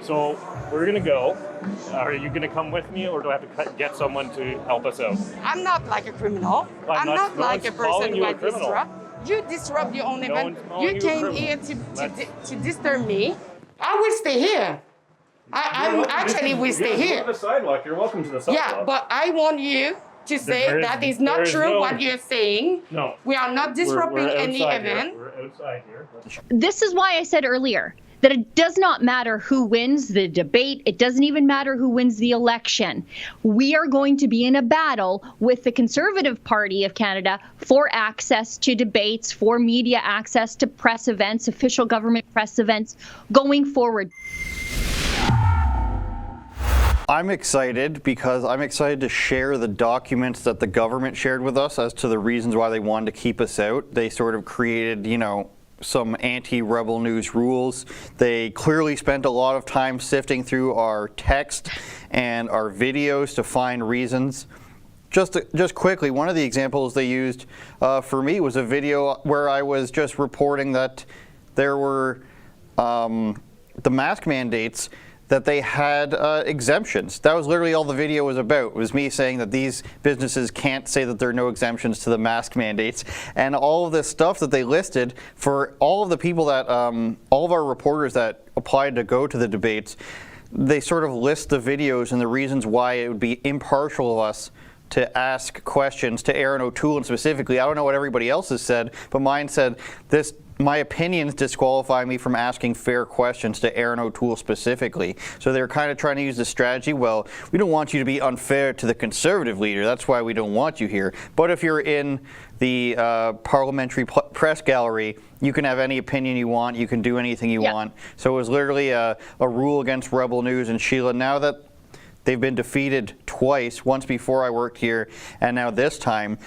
So we're gonna go. Are you gonna come with me, or do I have to get someone to help us out? I'm not like a criminal. I'm not no like a person who criminal. disrupt. You disrupt your own event. You came here to disturb me. I will stay here. I actually will stay here. The sidewalk. You're welcome to the sidewalk. Yeah, but I want you to say that is not true what you're saying. No. We are not disrupting any event. We're outside here. This is why I said earlier that it does not matter who wins the debate. It doesn't even matter who wins the election. We are going to be in a battle with the Conservative Party of Canada for access to debates, for media access to press events, official government press events going forward. I'm excited because I'm excited to share the documents that the government shared with us as to the reasons why they wanted to keep us out. They sort of created, some anti-rebel news rules. They clearly spent a lot of time sifting through our text and our videos to find reasons. Just quickly, one of the examples they used for me was a video where I was just reporting that there were the mask mandates, that they had exemptions. That was literally all the video was about. It was me saying that these businesses can't say that there are no exemptions to the mask mandates. And all of this stuff that they listed for all of the people that, all of our reporters that applied to go to the debates, they sort of list the videos and the reasons why it would be impartial of us to ask questions to Aaron O'Toole, and specifically, I don't know what everybody else has said, but mine said this. My opinions disqualify me from asking fair questions to Aaron O'Toole specifically. So they're kind of trying to use the strategy, well, we don't want you to be unfair to the Conservative leader. That's why we don't want you here. But if you're in the parliamentary press gallery, you can have any opinion you want. You can do anything you want. So it was literally a rule against rebel news. And Sheila, now that they've been defeated twice, once before I worked here, and now this time,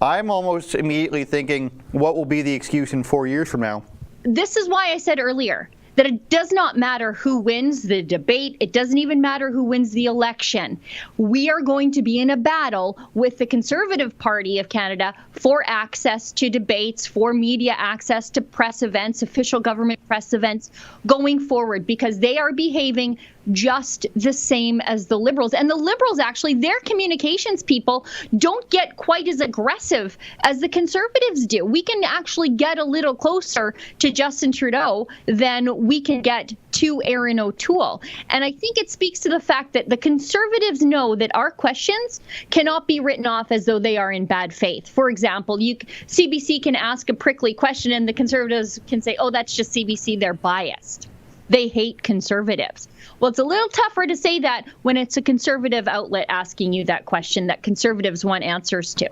I'm almost immediately thinking, what will be the excuse in 4 years from now? This is why I said earlier that it does not matter who wins the debate. It doesn't even matter who wins the election. We are going to be in a battle with the Conservative Party of Canada for access to debates, for media access to press events, official government press events going forward, because they are behaving just the same as the Liberals. And the Liberals, actually, their communications people don't get quite as aggressive as the Conservatives do. We can actually get a little closer to Justin Trudeau than we can get to Aaron O'Toole. And I think it speaks to the fact that the Conservatives know that our questions cannot be written off as though they are in bad faith. For example, CBC can ask a prickly question and the Conservatives can say, oh, that's just CBC, they're biased. They hate Conservatives. Well, it's a little tougher to say that when it's a Conservative outlet asking you that question that Conservatives want answers to.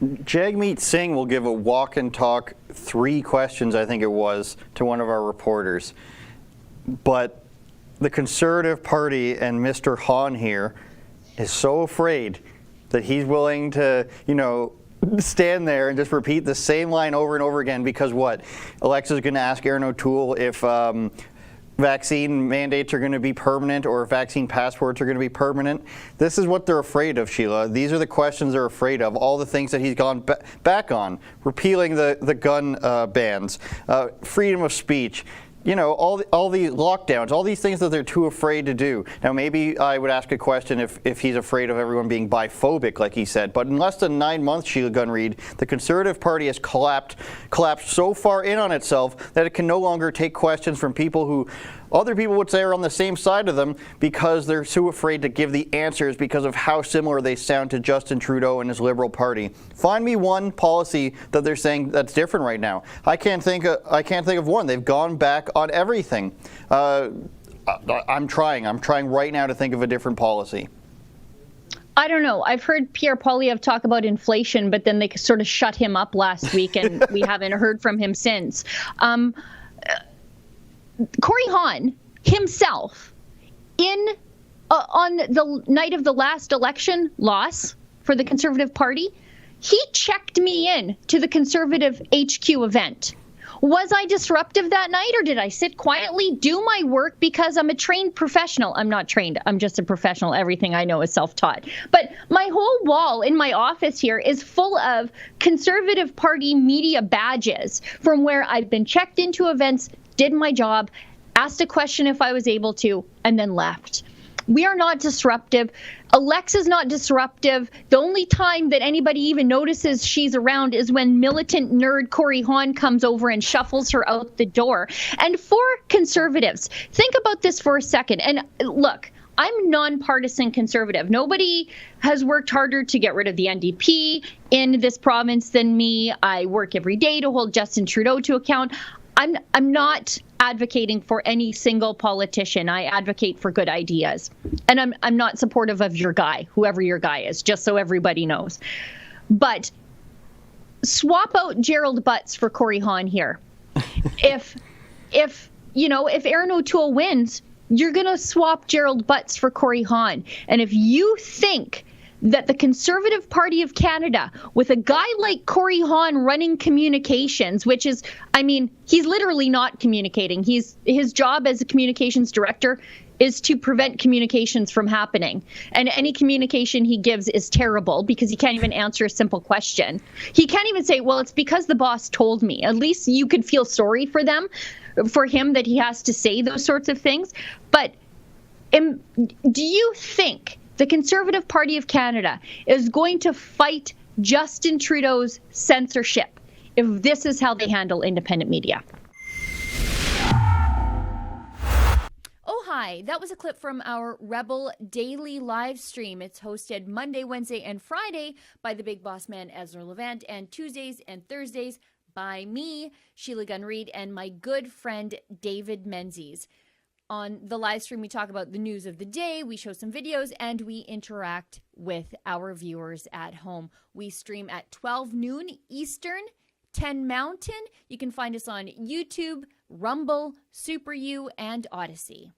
Jagmeet Singh will give a walk and talk 3 questions, I think it was, to one of our reporters. But the Conservative Party and Mr. Hahn here is so afraid that he's willing to, stand there and just repeat the same line over and over again because what? Alexa's going to ask Aaron O'Toole if vaccine mandates are going to be permanent or vaccine passports are going to be permanent. This is what they're afraid of, Sheila. These are the questions they're afraid of. All the things that he's gone back on. Repealing the gun bans, freedom of speech. All the lockdowns, all these things that they're too afraid to do. Now, maybe I would ask a question if he's afraid of everyone being biphobic, like he said. But in less than 9 months, Sheila Gunn Reid, the Conservative Party has collapsed so far in on itself that it can no longer take questions from people who other people would say are on the same side of them because they're too afraid to give the answers because of how similar they sound to Justin Trudeau and his Liberal Party. Find me one policy that they're saying that's different right now. I can't think of one. They've gone back on everything. I'm trying right now to think of a different policy. I don't know. I've heard Pierre Poilievre talk about inflation, but then they sort of shut him up last week and we haven't heard from him since. Cory Hann himself, on the night of the last election loss for the Conservative Party, he checked me in to the Conservative HQ event. Was I disruptive that night, or did I sit quietly, do my work because I'm a trained professional? I'm not trained. I'm just a professional. Everything I know is self-taught. But my whole wall in my office here is full of Conservative Party media badges from where I've been checked into events, did my job, asked a question if I was able to, and then left. We are not disruptive. Alexa's not disruptive. The only time that anybody even notices she's around is when militant nerd Cory Hann comes over and shuffles her out the door. And for conservatives, think about this for a second. And look, I'm nonpartisan conservative. Nobody has worked harder to get rid of the NDP in this province than me. I work every day to hold Justin Trudeau to account. I'm not advocating for any single politician. I advocate for good ideas. And I'm not supportive of your guy, whoever your guy is, just so everybody knows. But swap out Gerald Butts for Cory Hann here. If Aaron O'Toole wins, you're going to swap Gerald Butts for Cory Hann. And if you think that the Conservative Party of Canada, with a guy like Cory Hann running communications, which is, I mean, he's literally not communicating. His job as a communications director is to prevent communications from happening. And any communication he gives is terrible because he can't even answer a simple question. He can't even say, well, it's because the boss told me. At least you could feel sorry for him that he has to say those sorts of things. But do you think the Conservative Party of Canada is going to fight Justin Trudeau's censorship if this is how they handle independent media? Oh, hi. That was a clip from our Rebel Daily live stream. It's hosted Monday, Wednesday, and Friday by the big boss man, Ezra Levant, and Tuesdays and Thursdays by me, Sheila Gunn Reid, and my good friend, David Menzies. On the live stream, we talk about the news of the day, we show some videos, and we interact with our viewers at home. We stream at 12 noon Eastern, 10 Mountain. You can find us on YouTube, Rumble, Super U, and Odyssey.